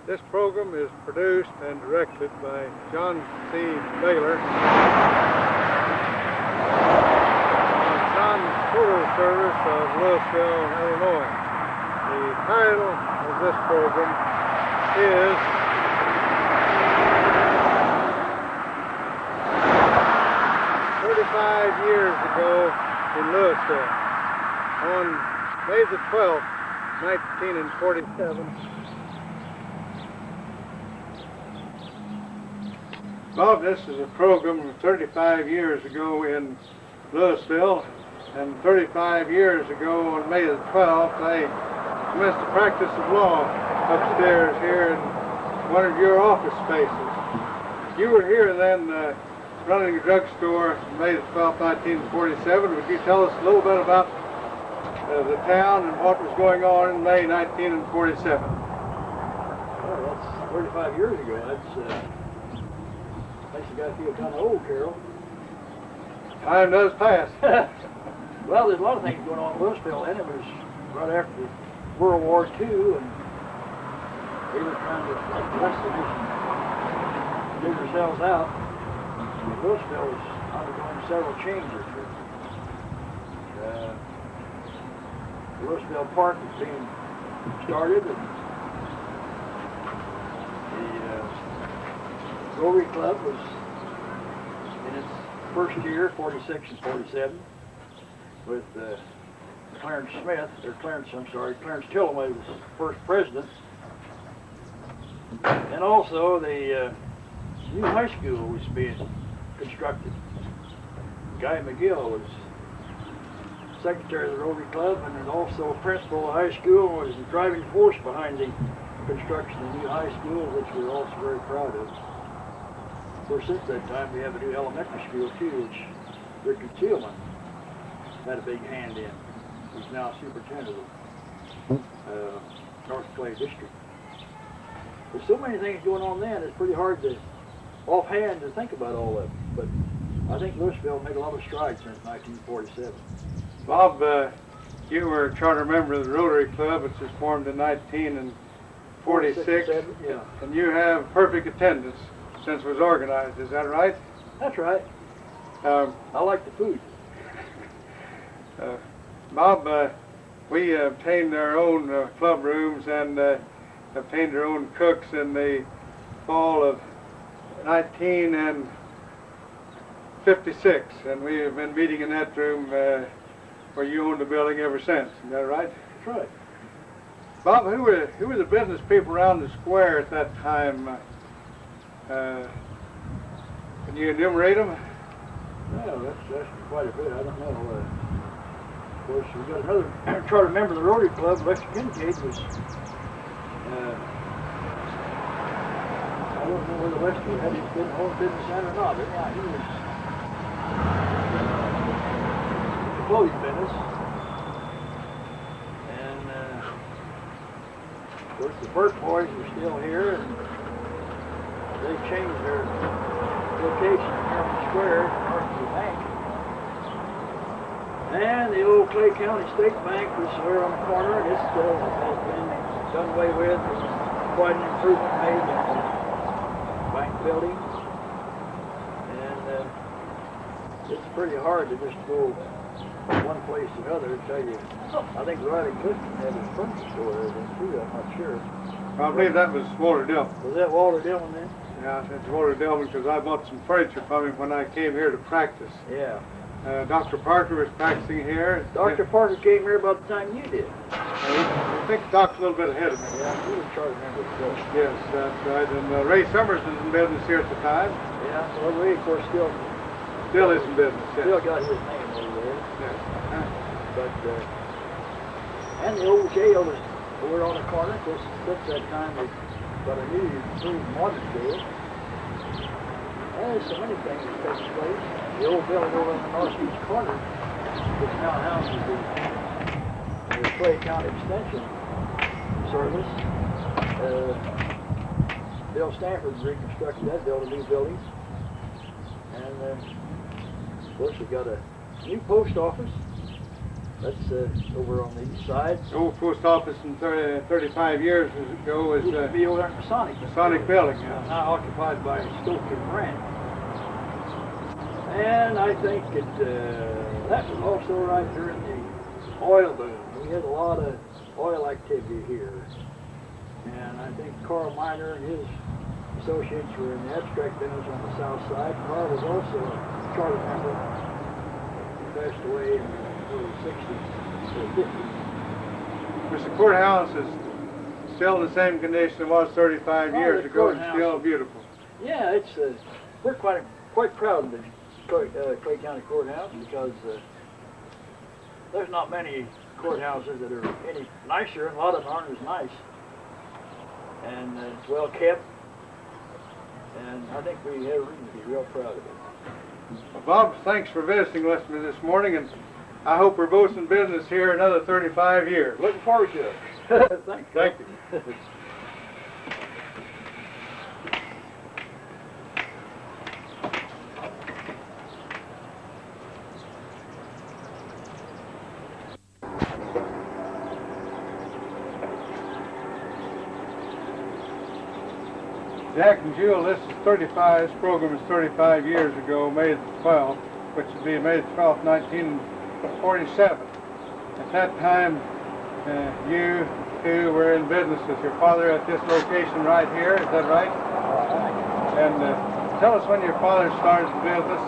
This program is produced and directed by John C. Baylor on Sun Photo Service of Louisville, Illinois. The title of this program is "35 Years Ago in Louisville." On May the 12th, 1947, Bob, this is a program of 35 years ago in Louisville, and 35 years ago on May the 12th, I commenced the practice of law upstairs here in one of your office spaces. You were here then running a drugstore on May the 12th, 1947. Would you tell us a little bit about the town and what was going on in May 1947? Well, that's 35 years ago. That's makes the guy feel kind of old, Carol. Time does pass. Well, there's a lot of things going on in Louisville, and it was right after World War II, and they were trying to, like the rest of the nation, dig themselves out. And Louisville was undergoing several changes. The Louisville Park was being started, and the Rotary Club was in its first year, 46 and 47, with Clarence Tillman was first president. And also the new high school was being constructed. Guy McGill was secretary of the Rotary Club and also principal of the high school, and was the driving force behind the construction of the new high school, which we're also very proud of. Of course, since that time, we have a new elementary school too, which Richard Tillman had a big hand in. He's now superintendent of North Clay District. There's so many things going on then, it's pretty hard to offhand to think about all of it. But I think Louisville made a lot of strides since 1947. Bob, you were a charter member of the Rotary Club, which was formed in 1946, yeah. And you have perfect attendance since it was organized. Is that right? That's right. I like the food. Bob, we obtained our own club rooms and obtained our own cooks in the fall of 1956, and we have been meeting in that room where you owned the building ever since. Is that right? That's right. Bob, who were the business people around the square at that time? Can you enumerate them? Well, that's quite a bit. I don't know. Of course, we've got another charter member of the Rotary Club, Lester Kincaid, was, I don't know whether Lester had his own business then or not, but yeah, he was in the clothing business. And, of course, the Burt boys are still here, and they changed their location here on the square, north of the bank. And the old Clay County State Bank was here on the corner, and it still has been done away with. There's quite an improvement made in the bank building. And it's pretty hard to just go from one place to another. I tell you, I think Riley Clifton had his furniture store there then too, I'm not sure. I believe that was Walter Dillman. Was that Walter Dillman then? Yeah, it's Walter Dillman because I bought some furniture from him when I came here to practice. Yeah. Dr. Parker was practicing here. Dr. Parker came here about the time you did. I think Doc's a little bit ahead of me. Yeah, he was charter member. Yes, that's right. And Ray Summers was in business here at the time. Yeah, well, Ray, of course, still Still is in business, yes. still got his name over there. Yes. But, and the old jail is over on the corner. Of course, since that time, they've got a new modern jail. There's so many things that take place. The old building over in the northeast corner, which now houses the Clay County Extension Service. Bill Stanford reconstructed that, built a new building. And of course, we've got a new post office. That's over on the east side. The old post office in 35 years ago was Used to be over there in the Sonic. Sonic building. Yeah. Now occupied by Stoke and Brand. And I think that was also right during the oil boom. We had a lot of oil activity here. And I think Carl Miner and his associates were in the abstract business on the south side. Carl was also a charter member. He passed away in the 60s or 50s. Which the courthouse is still in the same condition it was 35 years ago. It's still beautiful. Yeah, it's we're quite proud of the Clay County Courthouse because there's not many courthouses that are any nicer, and a lot of them aren't as nice. And it's well kept, and I think we have reason to be real proud of it. Well, Bob, thanks for visiting with me this morning, and I hope we're both in business here another 35 years. Looking forward to it. Thank you. Thank you. Jack and Jewel, this program is 35 years ago, May the 12th, which would be May the 12th, 1947. At that time, you two were in business with your father at this location right here, is that right? And tell us when your father started the business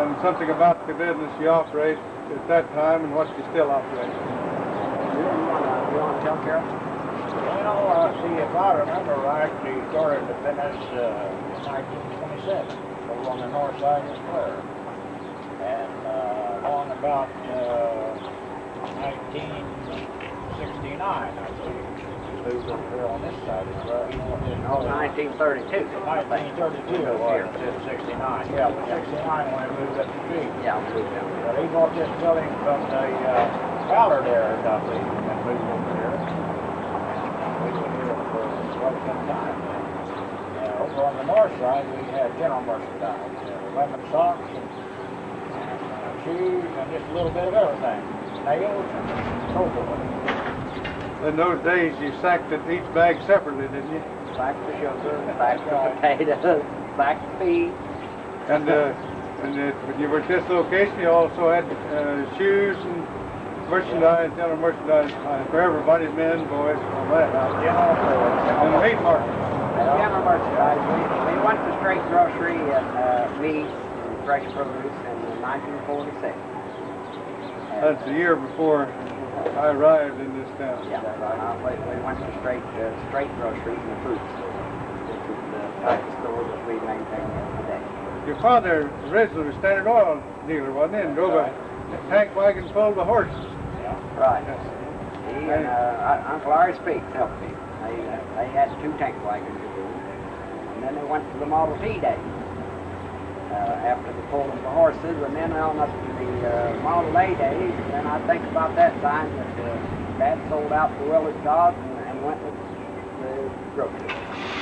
and something about the business you operate at that time and what you still operate. You want to tell Carol? Well, see, if I remember right, we started the business in 1927 over on the north side of the square. And on about 1969, I believe, moved over here on this side of the square. No, 1932. 1932 it was, instead of 69. Yeah, but 69 when it moved up the street. Yeah, we moved down. But he bought this building from the Ballard there, I believe, and moved over here. We were here for quite some time. Over on the north side, we had general merchandise, lemon socks and shoes and just a little bit of everything. Nails and so forth. In those days, you sacked each bag separately, didn't you? Back to sugar, back to potatoes, back to feed. And when you were at this location, you also had shoes and merchandise, general merchandise for everybody, men, boys, all that. And the meat market. General merchandise. We went to straight grocery and meat and fresh produce in 1946. That's the year before I arrived in this town. Yeah, we went to straight groceries and fruits. This is the type of store that we maintain today. Your father originally was Standard Oil dealer, wasn't he? And drove a tank wagon full of horses. Right. He and Uncle Ari Speaks helped me. They had 2 tank wagons to do. And then they went to the Model T days. After the pulling of the horses, and then on up to the Model A days, and then I think about that time that Dad sold out the Willard jobs and went with the grocery.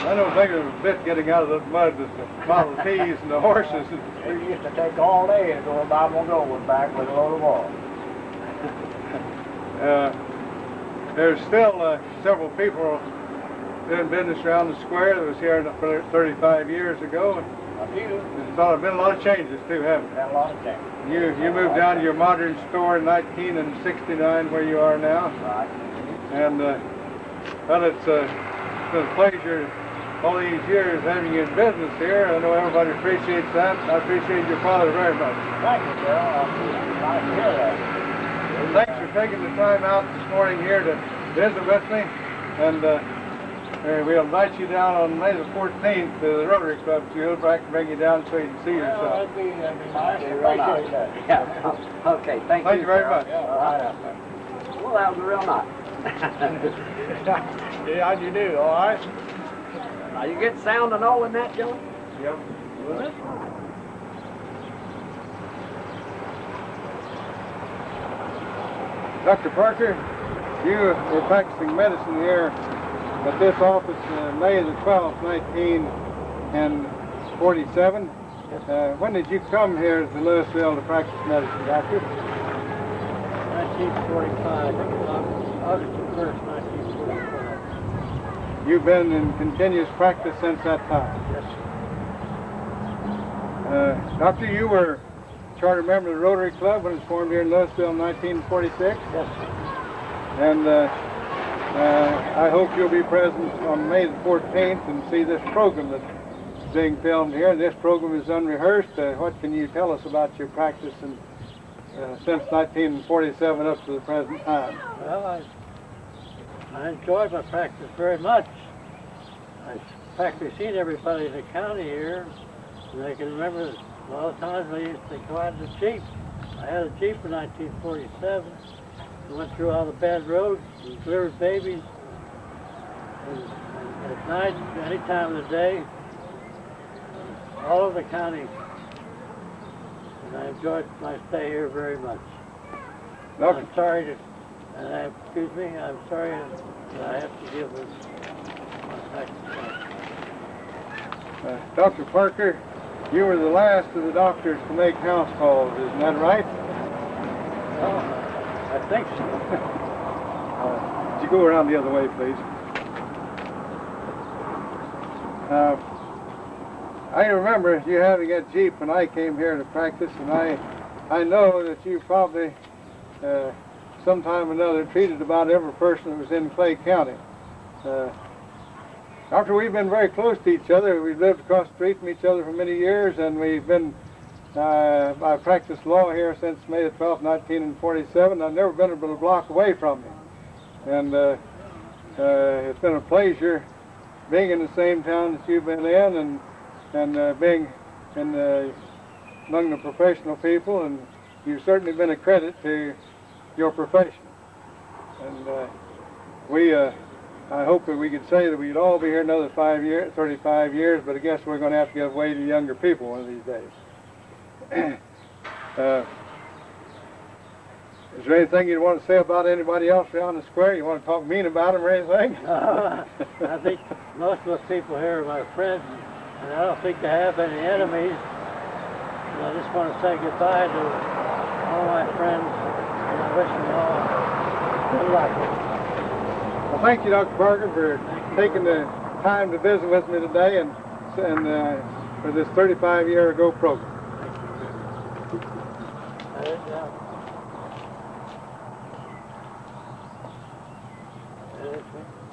I don't think it was a bit getting out of the mud with the Model Ts and the horses. It used to take all day to go about Moldova back with a load of oil. There's still several people doing business around the square that was here 35 years ago. A few. There's been a lot of changes too, haven't Had a lot of change. you moved down to your modern store in 1969 where you are now. Right. And well, it's been a pleasure all these years having you in business here. I know everybody appreciates that. I appreciate your father very much. Thank you, Carol. Nice to hear that. Thanks for taking the time out this morning here to visit with me. And we'll invite you down on May the 14th to the Rotary Club. So you'll bring you down so you can see yourself. That'd be nice. Appreciate that. Yeah. Okay, thank you. Thank you very Carol. much. Yeah, right up there. Well, that was real nice. Yeah, how'd you do? All right? Now, you get sound and all in that, John? Yep. Was it? Dr. Parker, you were practicing medicine here at this office May the 12th, 1947. When did you come here to Louisville to practice medicine, Doctor? 1945. I think it was August the 1st, 1945. You've been in continuous practice since that time. Yes, sir. Doctor, you were charter member of the Rotary Club when it was formed here in Louisville in 1946. Yes, sir. And I hope you'll be present on May the 14th and see this program that's being filmed here. This program is unrehearsed. What can you tell us about your practice since 1947 up to the present time? Well, I enjoyed my practice very much. I practically seen everybody in the county here, and I can remember a lot of times I used to go out in the Jeep. I had a Jeep in 1947. We went through all the bad roads and delivered babies. And at night, any time of the day, all over the county. And I enjoyed my stay here very much. Doctor, I'm sorry to, excuse me, I'm sorry that I have to give this my practice. Dr. Parker, you were the last of the doctors to make house calls, isn't that right? Oh, I think so. Would you go around the other way, please? I remember you having a Jeep when I came here to practice, and I know that you probably sometime or another treated about every person that was in Clay County. Doctor, we've been very close to each other. We've lived across the street from each other for many years, and we've been, I practiced law here since May the 12th, 1947. I've never been but a block away from you. And it's been a pleasure being in the same town that you've been in and being among the professional people, and you've certainly been a credit to your profession. And I hope that we could say that we'd all be here another 35 years, but I guess we're going to have to give way to younger people one of these days. Is there anything you want to say about anybody else around the square? You want to talk mean about them or anything? I think most of the people here are my friends, and I don't think they have any enemies. And I just want to say goodbye to all my friends, and I wish them all good luck. Well, thank you, Dr. Parker, for taking the time to visit with me today and for this 35-year-ago program.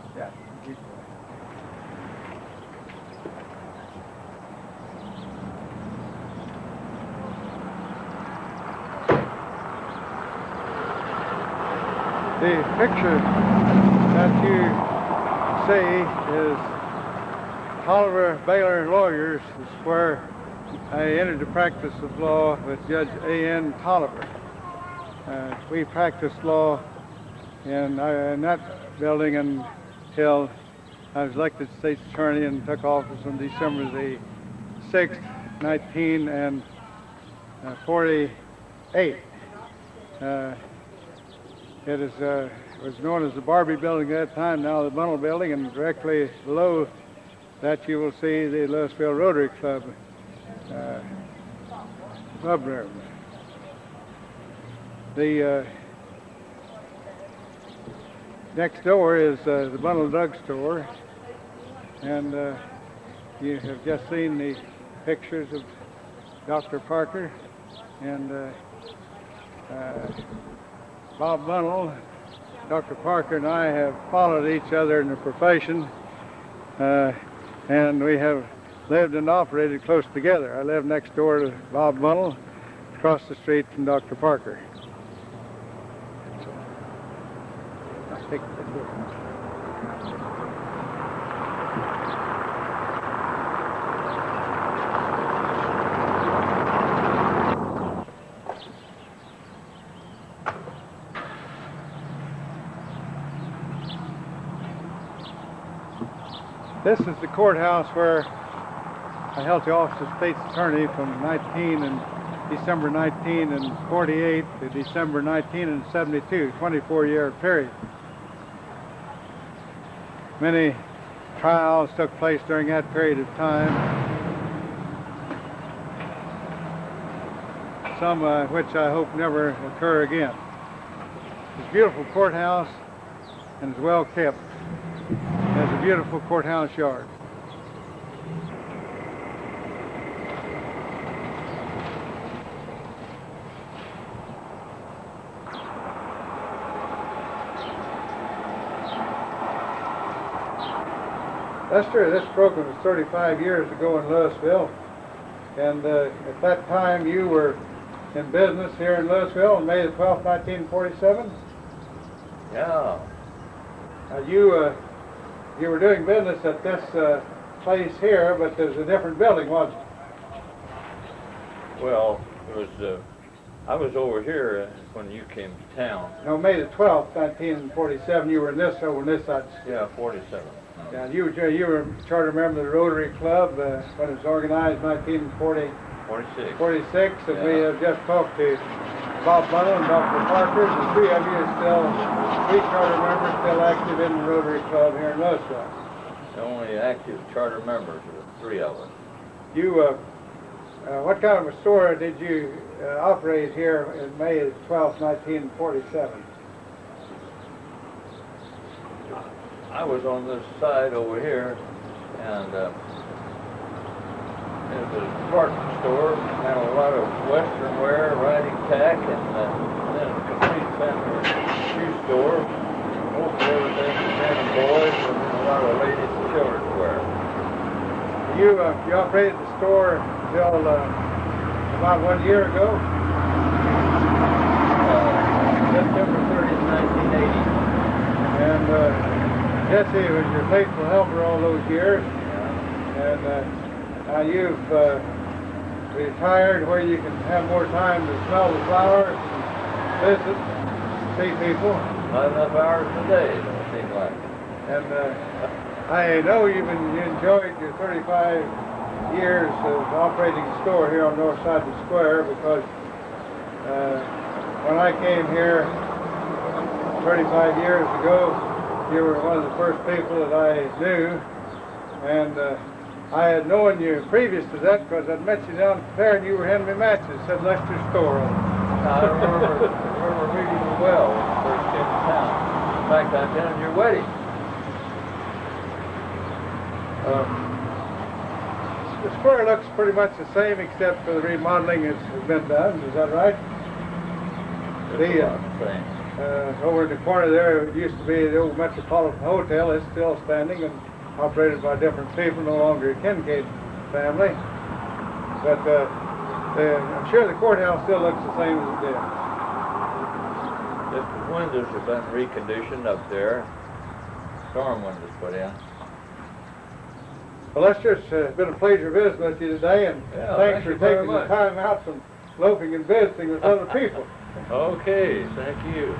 Yeah. The picture that you see is Tolliver Baylor Lawyers. Is where I entered the practice of law with Judge A.N. Tolliver. We practiced law in that building until I was elected state's attorney and took office on December the 6th, 1948. It was known as the Barbie Building at that time, now the Bunnell Building, and directly below that you will see the Louisville Rotary Club club room. The next door is the Bunnell Drug Store, and you have just seen the pictures of Dr. Parker and Bob Bunnell. Dr. Parker and I have followed each other in the profession, and we have lived and operated close together. I live next door to Bob Bunnell, across the street from Dr. Parker. So, I'll take the book. This is the courthouse where I held the office of state's attorney from December 1948 to December 1972, 24-year period. Many trials took place during that period of time, some which I hope never occur again. It's a beautiful courthouse and it's well kept. There's a beautiful courthouse yard. Lester, this program was 35 years ago in Louisville, and at that time you were in business here in Louisville on May the 12th, 1947? Yeah. You were doing business at this place here, but there's a different building, wasn't it? Well, it was. I was over here when you came to town. No, May the 12th, 1947. You were in this over on this side. Yeah, 47. Yeah, you were a charter member of the Rotary Club when it was organized in 1946. 46. And we have just talked to Bob Bunnell and Dr. Parker. The three of you are three charter members still active in the Rotary Club here in Louisville. The only active charter members are the three of us. You, what kind of a store did you operate here in May 12th, 1947? I was on this side over here, and it was a department store, had a lot of western wear, riding tack, and then a complete family shoe store. Most of everything was men and boys, and then a lot of ladies and children's wear. You operated the store until about 1 year ago? September 30th, 1980. And Jesse was your faithful helper all those years. Yeah. And now you've retired where you can have more time to smell the flowers and visit, see people. Not enough hours a day, it don't seem like. And I know you enjoyed your 35 years of operating a store here on North Side of the Square, because when I came here 35 years ago, you were one of the first people that I knew, and I had known you previous to that because I'd met you down there and you were handing me matches. Said Lester's store on it. I remember meeting you well when you first came to town. In fact, I attended your wedding. The square looks pretty much the same except for the remodeling that's been done. Is that right? It's about the same. Over in the corner there, it used to be the old Metropolitan Hotel. It's still standing and operated by different people, no longer a Kincaid family. But I'm sure the courthouse still looks the same as it did. Just the windows have been reconditioned up there. Storm windows put in. Well, Lester, it's been a pleasure visiting with you today, and Yeah, thanks thank for you very taking the much. time out from loafing and visiting with other people. Okay, thank you.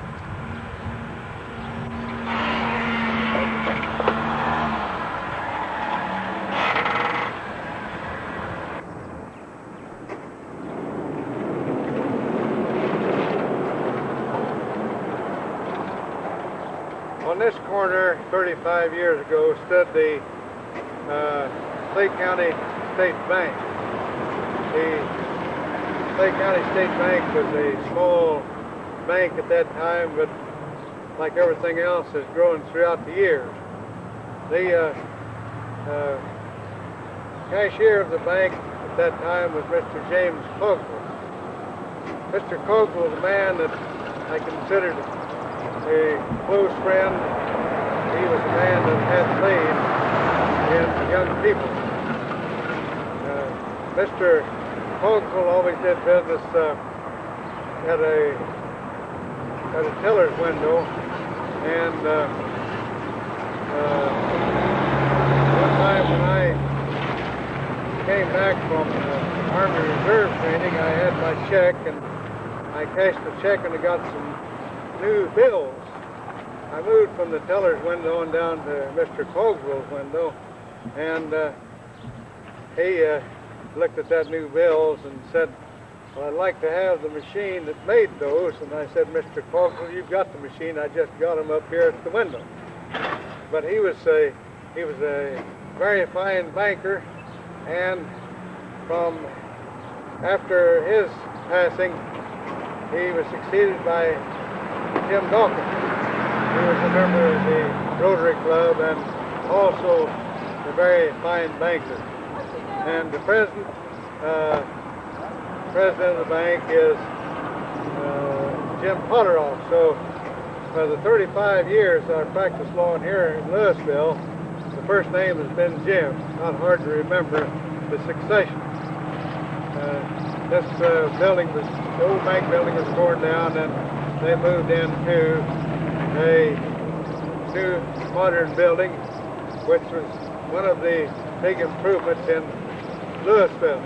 On this corner, 35 years ago, stood the Clay County State Bank. The Clay County State Bank was a small bank at that time, but like everything else, has grown throughout the years. The cashier of the bank at that time was Mr. James Cogswell. Mr. Cogswell was a man that I considered a close friend. He was a man that had faith in young people. Mr. Cogswell always did business at a tiller's window, and one time when I came back from Army Reserve training, I had my check, and I cashed the check and I got some new bills. I moved from the teller's window and down to Mr. Cogswell's window, and he looked at that new bills and said, "Well, I'd like to have the machine that made those." And I said, "Mr. Cogswell, you've got the machine. I just got them up here at the window." But he was a very fine banker, and from after his passing, he was succeeded by Jim Dawkins. He was a member of the Rotary Club and also a very fine banker. And the president of the bank is Jim Potteroff. So for the 35 years I practiced law in here in Louisville, the first name has been Jim. Not hard to remember the succession. This building, the old bank building was torn down and they moved into a new modern building, which was one of the big improvements in Louisville.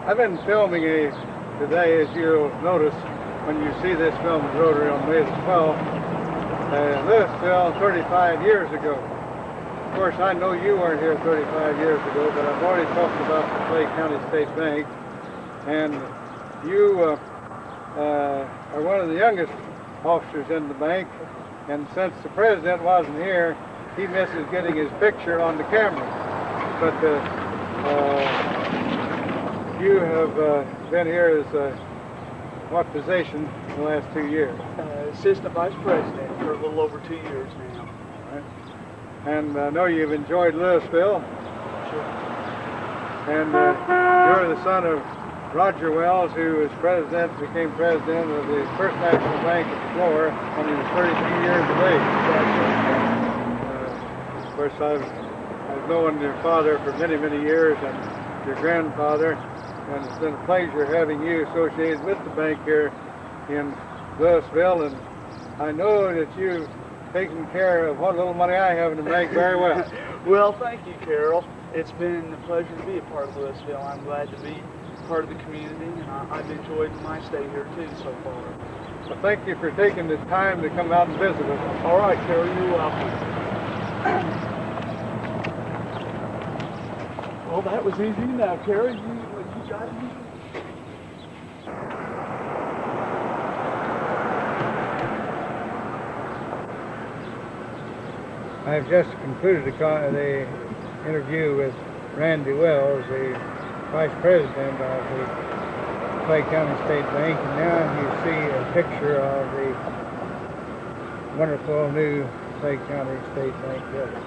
I've been filming today, as you'll notice when you see this film at Rotary on May the 12th, Louisville 35 years ago. Of course, I know you weren't here 35 years ago, but I've already talked about the Clay County State Bank, and you are one of the youngest officers in the bank, and since the president wasn't here, he misses getting his picture on the camera. But you have been here as what position the last 2 years? Assistant Vice President for a little over 2 years now. All right. And I know you've enjoyed Louisville. Sure. And you're the son of Roger Wells, who was became president of the First National Bank of Florida when he was 32 years of age. Of course, I've known your father for many, many years, and your grandfather, and it's been a pleasure having you associated with the bank here in Louisville, and I know that you've taken care of what little money I have in the bank very well. Well, thank you, Carol. It's been a pleasure to be a part of Louisville. I'm glad to be part of the community, and I've enjoyed my stay here too so far. Well, thank you for taking the time to come out and visit us. All right, Carol, you're welcome. Well, that was easy now, Carol. You got it. I've just concluded the interview with Randy Wells, the Vice President of the Clay County State Bank, and now you see a picture of the wonderful new Clay County State Bank building.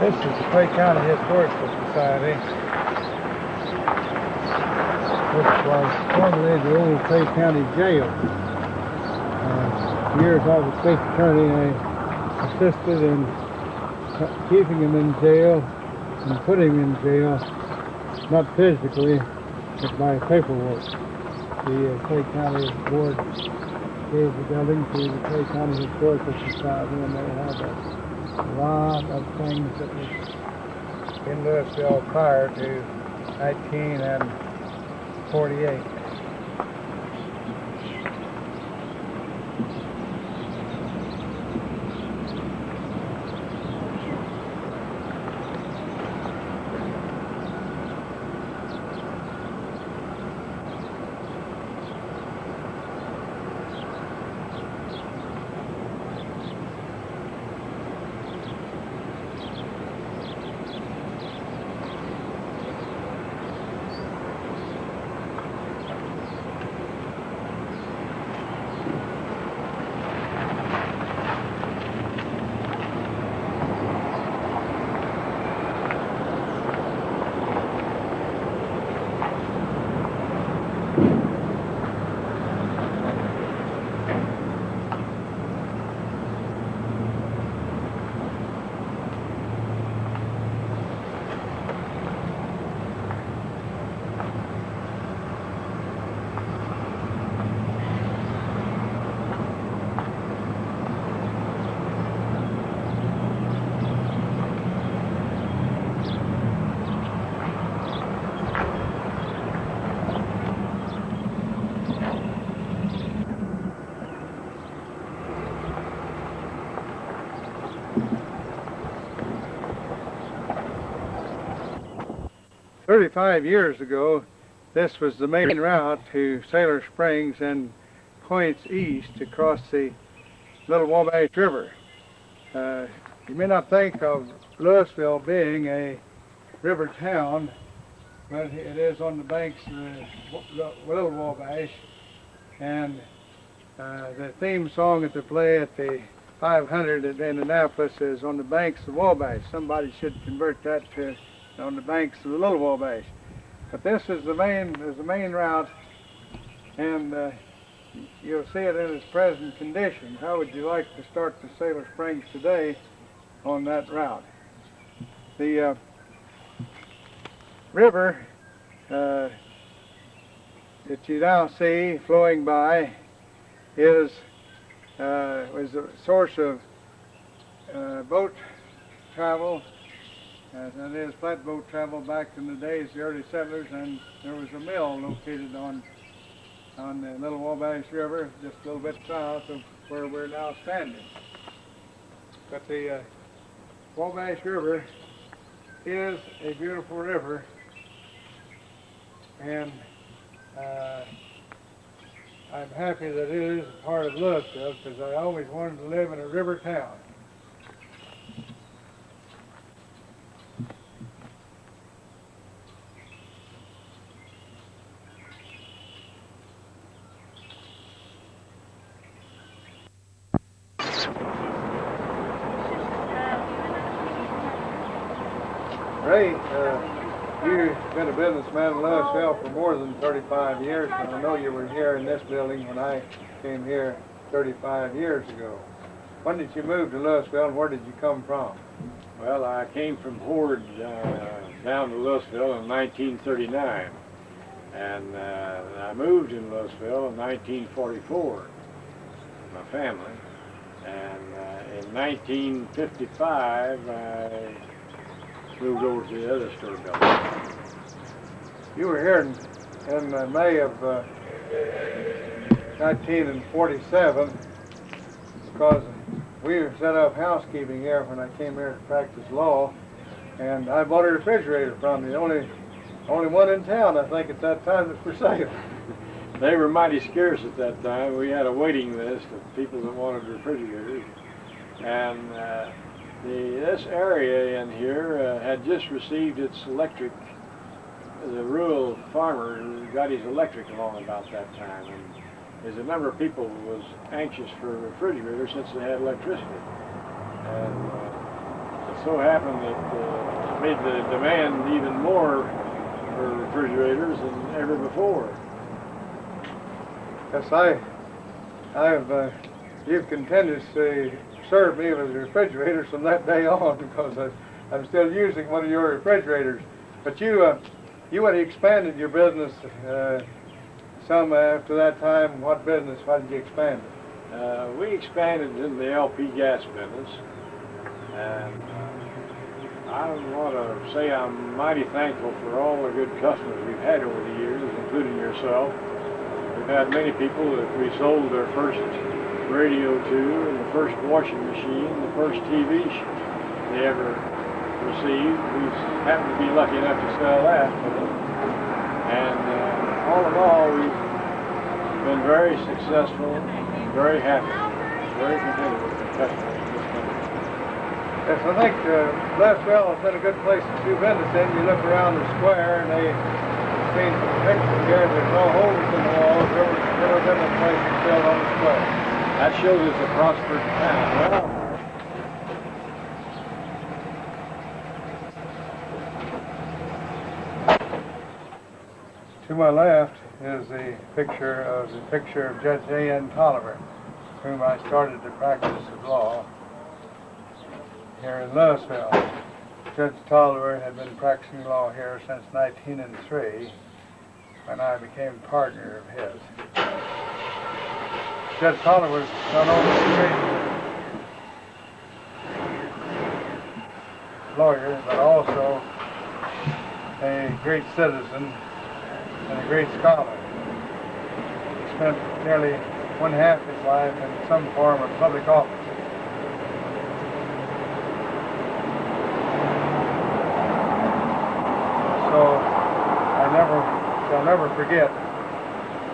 This is the Clay County Historical Society, which was formerly the old Clay County Jail. Years I was state attorney, I assisted in keeping him in jail and putting him in jail, not physically, but by paperwork. The Clay County Board gave the building to the Clay County Historical Society, and they have a lot of things that was in Louisville prior to 1948. 35 years ago, this was the main route to Sailor Springs and points east across the Little Wabash River. You may not think of Louisville being a river town, but it is on the banks of the Little Wabash, and the theme song that they play at the 500 at Indianapolis is on the banks of the Wabash. Somebody should convert that to on the banks of the Little Wabash. But this is the main route, and you'll see it in its present condition. How would you like to start to Sailor Springs today on that route? The river that you now see flowing by was a source of boat travel. That is flatboat travel back in the days of the early settlers, and there was a mill located on the Little Wabash River, just a little bit south of where we're now standing. But the Wabash River is a beautiful river, and I'm happy that it is a part of Louisville, because I always wanted to live in a river town. Ray, you've been a businessman in Louisville for more than 35 years, and I know you were here in this building when I came here 35 years ago. When did you move to Louisville, and where did you come from? Well, I came from Horde down to Louisville in 1939, and I moved in Louisville in 1944, my family, and in 1955 I moved over to the other store building. You were here in May of 1947 because we set up housekeeping here when I came here to practice law, and I bought a refrigerator from you, the only one in town, I think, at that time that's for sale. They were mighty scarce at that time. We had a waiting list of people that wanted refrigerators, and this area in here had just received its electric. The rural farmer got his electric along about that time, and there's a number of people who was anxious for refrigerators since they had electricity. And so happened that made the demand even more for refrigerators than ever before. Yes, you've continuously served me with refrigerators from that day on because I'm still using one of your refrigerators. But you had expanded your business some after that time. What business? Why did you expand it? We expanded into the LP gas business, and I want to say I'm mighty thankful for all the good customers we've had over the years, including yourself. We've had many people that we sold their first radio to, and the first washing machine, the first TV they ever received. We happened to be lucky enough to sell that for them. And all in all, we've been very successful, very happy, very contented with the customers in this country. Yes, I think Louisville has been a good place to do business in. You look around the square and they've seen some pictures here. There's no holes in the walls. Never been a place to sell on the square. That shows it's a prosperous town. Well, to my left is the picture of Judge A.N. Tolliver, whom I started the practice of law here in Louisville. Judge Tolliver had been practicing law here since 1903 when I became partner of his. Judge Tolliver was not only a great lawyer, but also a great citizen and a great scholar. He spent nearly one half his life in some form of public office. So I shall never forget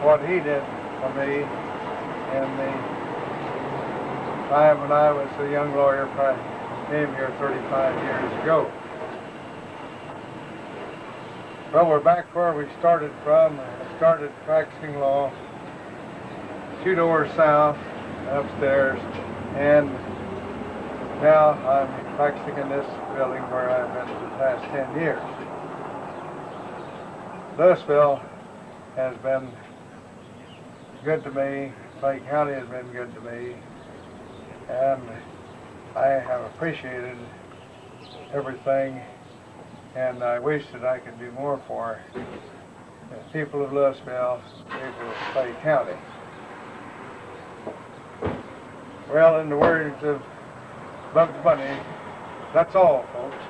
what he did for me in the time when I was a young lawyer. I came here 35 years ago. Well, we're back where we started from. I started practicing law 2 doors south, upstairs, and now I'm practicing in this building where I've been for the past 10 years. Louisville has been good to me. Clay County has been good to me, and I have appreciated everything, and I wish that I could do more for the people of Louisville, the people of Clay County. Well, in the words of Bugs Bunny, that's all, folks.